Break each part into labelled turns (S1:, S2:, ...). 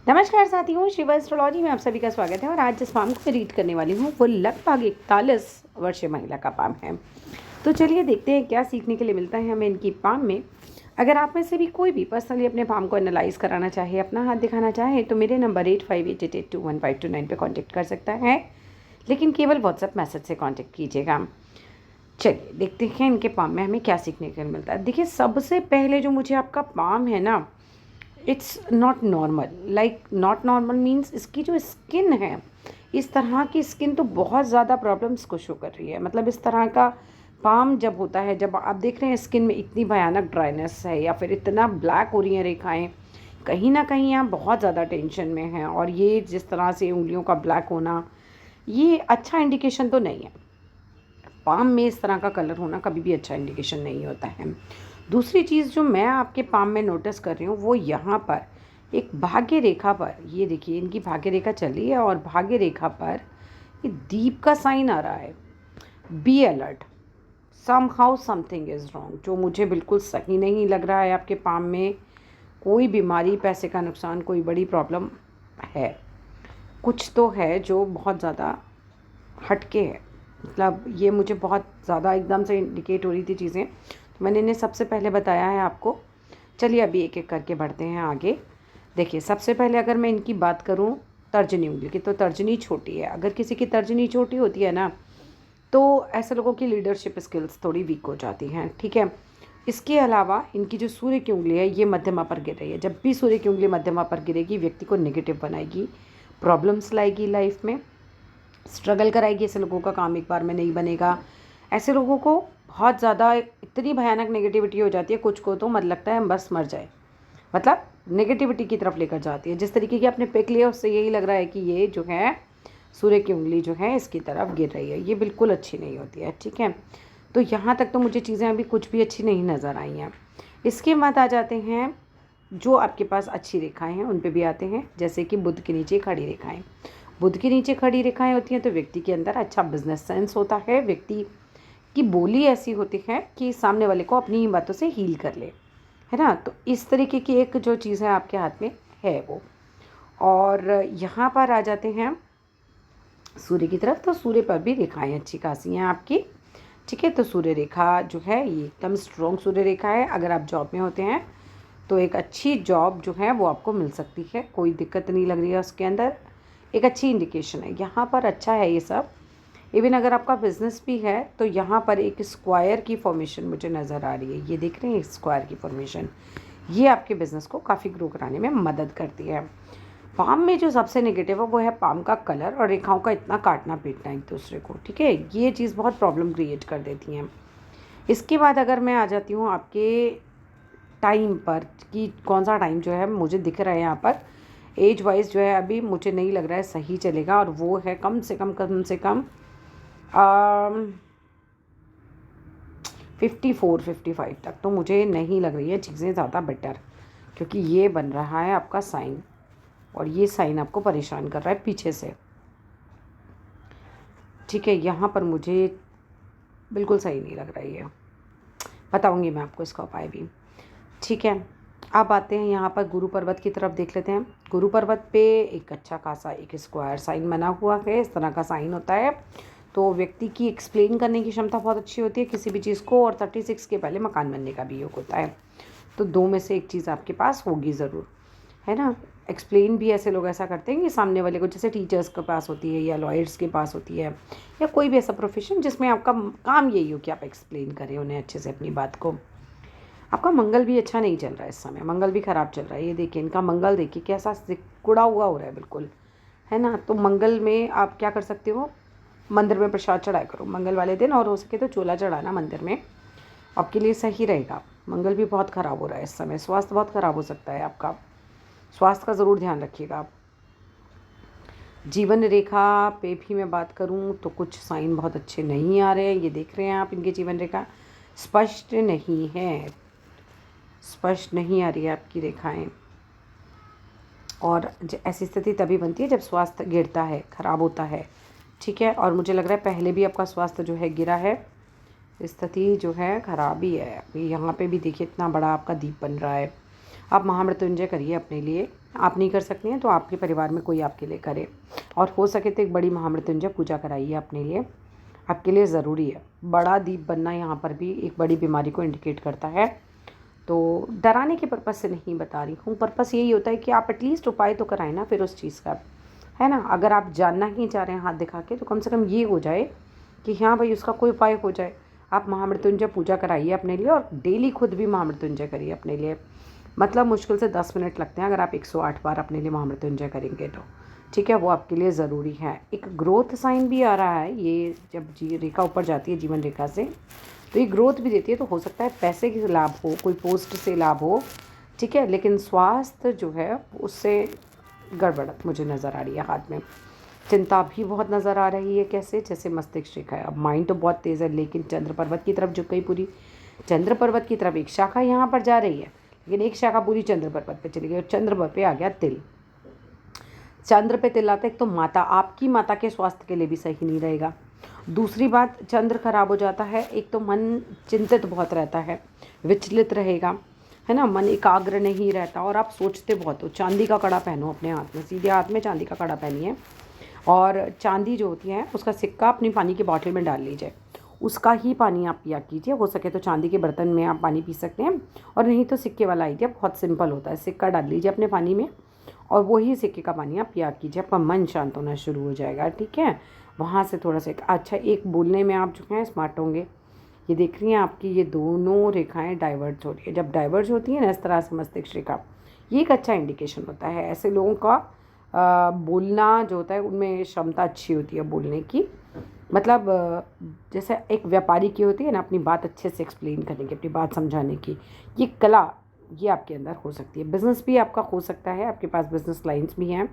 S1: नमस्कार साथियों, शिवा एस्ट्रोलॉजी में आप सभी का स्वागत है। और आज जिस पाम को मैं रीड करने वाली हूँ वो लगभग 41 वर्षीय महिला का पाम है। तो चलिए देखते हैं क्या सीखने के लिए मिलता है हमें इनकी पाम में। अगर आप में से भी कोई भी पर्सनली अपने पाम को एनालाइज कराना चाहे, अपना हाथ दिखाना चाहे, तो मेरे नंबर 8588215229 पर कॉन्टैक्ट कर सकता है, लेकिन केवल व्हाट्सएप मैसेज से कॉन्टैक्ट कीजिएगा। चलिए देखते हैं इनके पाम में हमें क्या सीखने के लिए मिलता है। देखिए, सबसे पहले जो मुझे आपका पाम है ना, it's not normal. Not normal means इसकी जो स्किन है, इस तरह की स्किन तो बहुत ज़्यादा प्रॉब्लम्स को शो कर रही है। मतलब इस तरह का पाम जब होता है, जब आप देख रहे हैं स्किन में इतनी भयानक ड्राइनेस है या फिर इतना ब्लैक हो रही हैं रेखाएं, कहीं ना कहीं आप बहुत ज़्यादा टेंशन में हैं। और ये जिस तरह से उंगलियों का ब्लैक होना, ये अच्छा इंडिकेशन तो नहीं है। पाम में इस तरह का कलर होना कभी भी अच्छा इंडिकेशन नहीं होता है। दूसरी चीज़ जो मैं आपके पाम में नोटिस कर रही हूँ वो यहाँ पर एक भाग्य रेखा पर, ये देखिए इनकी भाग्य रेखा चली है और भाग्य रेखा पर ये दीप का साइन आ रहा है। Be alert, somehow something is wrong, जो मुझे बिल्कुल सही नहीं लग रहा है। आपके पाम में कोई बीमारी, पैसे का नुकसान, कोई बड़ी प्रॉब्लम है। कुछ तो है जो बहुत ज़्यादा हटके है। मतलब ये मुझे बहुत ज़्यादा एकदम से इंडिकेट हो रही थी चीज़ें, तो मैंने इन्हें सबसे पहले बताया है आपको। चलिए अभी एक एक करके बढ़ते हैं आगे। देखिए, सबसे पहले अगर मैं इनकी बात करूं तर्जनी उंगली की, तो तर्जनी छोटी है। अगर किसी की तर्जनी छोटी होती है ना, तो ऐसे लोगों की लीडरशिप स्किल्स थोड़ी वीक हो जाती हैं, ठीक है। इसके अलावा इनकी जो सूर्य की उंगली है ये मध्यमा पर गिर रही है। जब भी सूर्य की उंगली मध्यमा पर गिरेगी, व्यक्ति को नेगेटिव बनाएगी, प्रॉब्लम्स लाएगी लाइफ में, स्ट्रगल कराएगी। ऐसे लोगों का काम एक बार में नहीं बनेगा। ऐसे लोगों को बहुत ज़्यादा इतनी भयानक नेगेटिविटी हो जाती है, कुछ को तो मतलब लगता है हम बस मर जाए। मतलब नेगेटिविटी की तरफ लेकर जाती है। जिस तरीके की आपने पिक लिया उससे यही लग रहा है कि ये जो है सूर्य की उंगली जो है इसकी तरफ गिर रही है। ये बिल्कुल अच्छी नहीं होती है, ठीक है। तो यहाँ तक तो मुझे चीज़ें अभी कुछ भी अच्छी नहीं नज़र आई हैं। इसके बाद आ जाते हैं जो आपके पास अच्छी रेखाएं हैं, उन पे भी आते हैं। जैसे कि बुध के नीचे खड़ी रेखाएं, बुध के नीचे खड़ी रेखाएं होती हैं तो व्यक्ति के अंदर अच्छा बिजनेस सेंस होता है। व्यक्ति की बोली ऐसी होती है कि सामने वाले को अपनी ही बातों से हील कर ले, है ना। तो इस तरीके की एक जो चीज़ है आपके हाथ में है वो। और यहाँ पर आ जाते हैं सूर्य की तरफ, तो सूर्य पर भी रेखाएं अच्छी खासी हैं आपकी, ठीक है। तो सूर्य रेखा जो है ये एकदम स्ट्रॉन्ग सूर्य रेखा है। अगर आप जॉब में होते हैं तो एक अच्छी जॉब जो है वो आपको मिल सकती है, कोई दिक्कत नहीं लग रही है उसके अंदर, एक अच्छी इंडिकेशन है यहाँ पर। अच्छा है ये सब। इवन अगर आपका बिजनेस भी है तो यहाँ पर एक स्क्वायर की फॉर्मेशन मुझे नज़र आ रही है। ये देख रहे हैं स्क्वायर की फॉर्मेशन, ये आपके बिज़नेस को काफ़ी ग्रो कराने में मदद करती है। पाम में जो सबसे नेगेटिव है वो है पाम का कलर और रेखाओं का इतना काटना पीटना एक दूसरे को, ठीक है। ये चीज़ बहुत प्रॉब्लम क्रिएट कर देती हैं। इसके बाद अगर मैं आ जाती हूँ आपके टाइम पर कि कौन सा टाइम जो है मुझे दिख रहा है यहाँ पर एज वाइज जो है अभी मुझे नहीं लग रहा है सही चलेगा, और वो है कम से कम 54-55 तक तो मुझे नहीं लग रही है चीज़ें ज़्यादा बेटर, क्योंकि ये बन रहा है आपका साइन और ये साइन आपको परेशान कर रहा है पीछे से, ठीक है। यहाँ पर मुझे बिल्कुल सही नहीं लग रही है, बताऊँगी मैं आपको इसका उपाय भी, ठीक है। अब आते हैं यहाँ पर गुरु पर्वत की तरफ, देख लेते हैं। गुरु पर्वत पे एक अच्छा खासा एक स्क्वायर साइन बना हुआ है। इस तरह का साइन होता है तो व्यक्ति की एक्सप्लेन करने की क्षमता बहुत अच्छी होती है किसी भी चीज़ को, और 36 के पहले मकान बनने का भी योग होता है। तो दो में से एक चीज़ आपके पास होगी ज़रूर, है ना। एक्सप्लेन भी ऐसे लोग ऐसा करते हैं कि सामने वाले को, जैसे टीचर्स के पास होती है या लॉयर्स के पास होती है या कोई भी ऐसा प्रोफेशन जिसमें आपका काम यही हो कि आप एक्सप्लेन करें उन्हें अच्छे से अपनी बात को। आपका मंगल भी अच्छा नहीं चल रहा है इस समय, मंगल भी ख़राब चल रहा है। ये देखिए इनका मंगल देखिए कैसा सिकुड़ा हुआ हो रहा है बिल्कुल, है ना। तो मंगल में आप क्या कर सकते हो, मंदिर में प्रसाद चढ़ाया करो मंगल वाले दिन, और हो सके तो चोला चढ़ाना मंदिर में, आपके लिए सही रहेगा। मंगल भी बहुत ख़राब हो रहा है इस समय, स्वास्थ्य बहुत ख़राब हो सकता है आपका, स्वास्थ्य का ज़रूर ध्यान रखिएगा आप। जीवन रेखा पे भी मैं बात करूं तो कुछ साइन बहुत अच्छे नहीं आ रहे हैं। ये देख रहे हैं आप, इनकी जीवन रेखा स्पष्ट नहीं है, स्पष्ट नहीं आ रही है आपकी रेखाएं। और ऐसी स्थिति तभी बनती है जब स्वास्थ्य गिरता है, ख़राब होता है, ठीक है। और मुझे लग रहा है पहले भी आपका स्वास्थ्य जो है गिरा है, स्थिति जो है ख़राब ही है। अभी यहाँ पे भी देखिए इतना बड़ा आपका दीप बन रहा है। आप महामृत्युंजय करिए अपने लिए। आप नहीं कर सकती हैं तो आपके परिवार में कोई आपके लिए करे, और हो सके तो एक बड़ी महामृत्युंजय पूजा कराइए अपने लिए, आपके लिए ज़रूरी है। बड़ा दीप बनना यहाँ पर भी एक बड़ी बीमारी को इंडिकेट करता है। तो डराने के पर्पज़ से नहीं बता रही हूँ, पर्पज़ यही होता है कि आप एटलीस्ट उपाय तो कराएं ना फिर उस चीज़ का, है ना। अगर आप जानना ही चाह रहे हैं हाथ दिखा के, तो कम से कम ये हो जाए कि हाँ भाई उसका कोई उपाय हो जाए। आप महामृत्युंजय पूजा कराइए अपने लिए, और डेली खुद भी महामृत्युंजय करिए अपने लिए। मतलब मुश्किल से 10 मिनट लगते हैं अगर आप 108 बार अपने लिए महामृत्युंजय करेंगे तो, ठीक है, वो आपके लिए ज़रूरी है। एक ग्रोथ साइन भी आ रहा है, ये जब रेखा ऊपर जाती है जीवन रेखा से, तो ये ग्रोथ भी देती है। तो हो सकता है पैसे के लाभ हो, कोई पोस्ट से लाभ हो, ठीक है, लेकिन स्वास्थ्य जो है उससे गड़बड़त मुझे नज़र आ रही है। हाथ में चिंता भी बहुत नज़र आ रही है, कैसे, जैसे मस्तिष्क रेखा है। अब माइंड तो बहुत तेज़ है, लेकिन चंद्र पर्वत की तरफ झुक गई पूरी। चंद्र पर्वत की तरफ एक शाखा यहाँ पर जा रही है, लेकिन एक शाखा पूरी चंद्र पर्वत पे चली गई, और चंद्र पे आ गया तिल। चंद्र पे तिल आता है, एक तो माता, आपकी माता के स्वास्थ्य के लिए भी सही नहीं रहेगा। दूसरी बात, चंद्र खराब हो जाता है, एक तो मन चिंतित बहुत रहता है, विचलित रहेगा, है ना, मन एकाग्र नहीं रहता, और आप सोचते बहुत हो। चांदी का कड़ा पहनो अपने हाथ में, सीधे हाथ में चांदी का कड़ा पहनिए, और चांदी जो होती है उसका सिक्का अपनी पानी की बॉटल में डाल लीजिए, उसका ही पानी आप पिया कीजिए। हो सके तो चांदी के बर्तन में आप पानी पी सकते हैं, और नहीं तो सिक्के वाला आइडिया बहुत सिंपल होता है, सिक्का डाल लीजिए अपने पानी में, और वही सिक्के का पानी आप पिया कीजिए, आपका मन शांत होना शुरू हो जाएगा, ठीक है। वहाँ से थोड़ा सा अच्छा, एक बोलने में आप जो हैं स्मार्ट होंगे। ये देख रही हैं आपकी ये दोनों रेखाएं डाइवर्ज हो रही है। जब डाइवर्ज होती है ना इस तरह से मस्तिष्क रेखा, ये एक अच्छा इंडिकेशन होता है। ऐसे लोगों का बोलना जो होता है उनमें क्षमता अच्छी होती है बोलने की, मतलब जैसे एक व्यापारी की होती है ना, अपनी बात अच्छे से एक्सप्लेन करने की, अपनी बात समझाने की, ये कला ये आपके अंदर हो सकती है। बिज़नेस भी आपका हो सकता है, आपके पास बिज़नेस लाइंस भी हैं,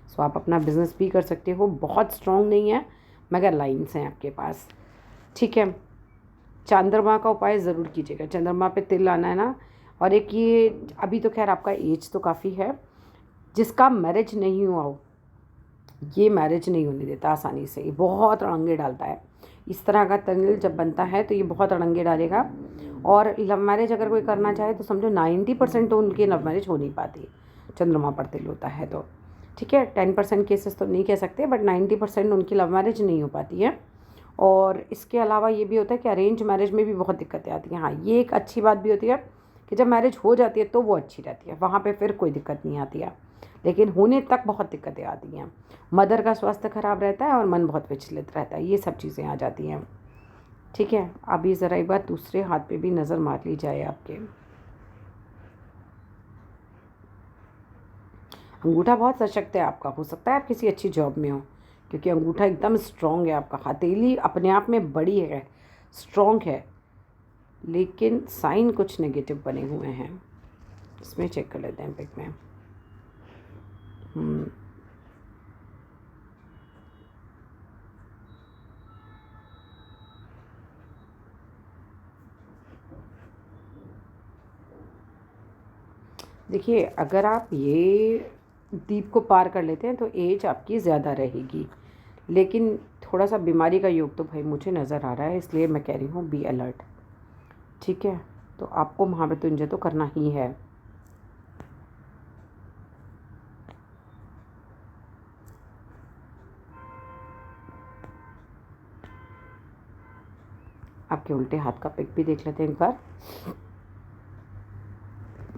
S1: सो आप अपना बिज़नेस भी कर सकते हो। बहुत स्ट्रॉन्ग नहीं है मगर लाइंस हैं आपके पास, ठीक है। चंद्रमा का उपाय ज़रूर कीजिएगा, चंद्रमा पे तिल आना है ना। और एक ये अभी तो खैर आपका एज तो काफ़ी है, जिसका मैरिज नहीं हुआ हो, ये मैरिज नहीं होने देता आसानी से, ये बहुत अड़ंगे डालता है। इस तरह का तिल जब बनता है तो ये बहुत अड़ंगे डालेगा। और लव मैरिज अगर कोई करना चाहे तो समझो 90% तो उनकी लव मैरिज हो नहीं पाती, चंद्रमा पर तिल होता है तो, ठीक है। 10% केसेस तो नहीं कह सकते, बट 90% उनकी लव मैरिज नहीं हो पाती है। और इसके अलावा ये भी होता है कि अरेंज मैरिज में भी बहुत दिक्कतें आती हैं। हाँ, ये एक अच्छी बात भी होती है कि जब मैरिज हो जाती है तो वो अच्छी रहती है, वहाँ पे फिर कोई दिक्कत नहीं आती है, लेकिन होने तक बहुत दिक्कतें आती हैं। मदर का स्वास्थ्य खराब रहता है और मन बहुत विचलित रहता है, ये सब चीज़ें आ जाती हैं, ठीक है। अभी ज़रा एक बार दूसरे हाथ पे भी नज़र मार ली जाए आपके। अंगूठा बहुत सशक्त है आपका, हो सकता है आप किसी अच्छी जॉब में हो, क्योंकि अंगूठा एकदम स्ट्रॉन्ग है आपका। हथेली अपने आप में बड़ी है, स्ट्रॉन्ग है, लेकिन साइन कुछ नेगेटिव बने हुए हैं। इसमें चेक कर लेते हैं पिक में। देखिए, अगर आप ये दीप को पार कर लेते हैं तो एज आपकी ज़्यादा रहेगी, लेकिन थोड़ा सा बीमारी का योग तो भाई मुझे नज़र आ रहा है, इसलिए मैं कह रही हूँ बी अलर्ट, ठीक है। तो आपको महामृत्युंजय तो करना ही है। आपके उल्टे हाथ का पिक भी देख लेते हैं एक बार।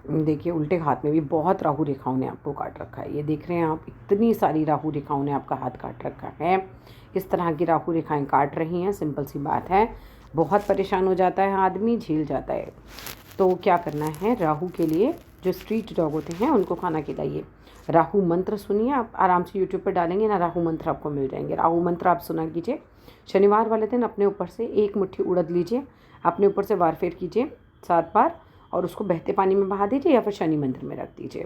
S1: देखिए, उल्टे हाथ में भी बहुत राहु रेखाओं ने आपको काट रखा है, ये देख रहे हैं आप, इतनी सारी राहु रेखाओं ने आपका हाथ काट रखा है। इस तरह की राहु रेखाएं काट रही हैं, सिंपल सी बात है, बहुत परेशान हो जाता है आदमी, झेल जाता है। तो क्या करना है, राहु के लिए जो स्ट्रीट डॉग होते हैं उनको खाना खिलाइए। राहु मंत्र सुनिए, आप आराम से यूट्यूब पर डालेंगे ना, राहु मंत्र आपको मिल जाएंगे। राहु मंत्र आप सुना कीजिए। शनिवार वाले दिन अपने ऊपर से एक मुट्ठी उड़द लीजिए, अपने ऊपर से वार फेर कीजिए 7 बार, और उसको बहते पानी में बहा दीजिए या फिर शनि मंदिर में रख दीजिए।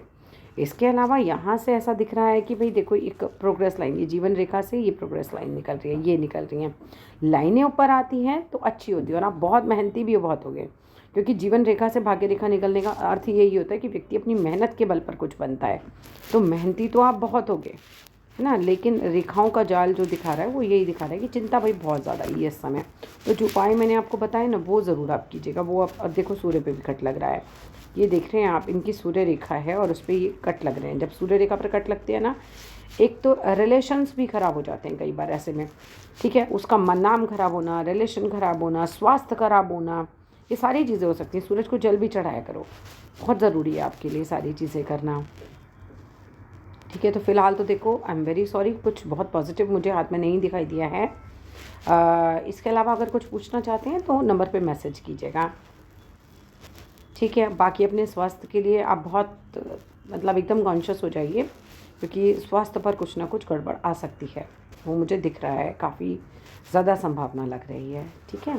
S1: इसके अलावा यहाँ से ऐसा दिख रहा है कि भाई देखो, एक प्रोग्रेस लाइन, ये जीवन रेखा से ये प्रोग्रेस लाइन निकल रही है, ये निकल रही हैं लाइनें ऊपर आती हैं तो अच्छी होती है, और आप बहुत मेहनती भी बहुत हो गए, क्योंकि जीवन रेखा से भाग्य रेखा निकलने का अर्थ यही होता है कि व्यक्ति अपनी मेहनत के बल पर कुछ बनता है। तो मेहनती तो आप बहुत हो गए, है ना, लेकिन रेखाओं का जाल जो दिखा रहा है वो यही दिखा रहा है कि चिंता भाई बहुत ज़्यादा है इस समय। तो जो उपाय मैंने आपको बताया ना वो ज़रूर आप कीजिएगा। वो अब देखो सूर्य पे विकट लग रहा है, ये देख रहे हैं आप, इनकी सूर्य रेखा है और उस पर ये कट लग रहे हैं। जब सूर्य रेखा पर कट लगते हैं ना, एक तो रिलेशंस भी ख़राब हो जाते हैं कई बार ऐसे में, ठीक है। उसका नाम ख़राब होना, रिलेशन ख़राब होना, स्वास्थ्य ख़राब होना, ये सारी चीज़ें हो सकती हैं। सूरज को जल भी चढ़ाया करो, बहुत ज़रूरी है आपके लिए सारी चीज़ें करना, ठीक है। तो फ़िलहाल तो देखो, आई एम वेरी सॉरी, कुछ बहुत पॉजिटिव मुझे हाथ में नहीं दिखाई दिया है। इसके अलावा अगर कुछ पूछना चाहते हैं तो नंबर पे मैसेज कीजिएगा, ठीक है। बाकी अपने स्वास्थ्य के लिए आप बहुत मतलब एकदम कॉन्शियस हो जाइए, क्योंकि स्वास्थ्य पर कुछ ना कुछ गड़बड़ आ सकती है, वो मुझे दिख रहा है, काफ़ी ज़्यादा संभावना लग रही है, ठीक है।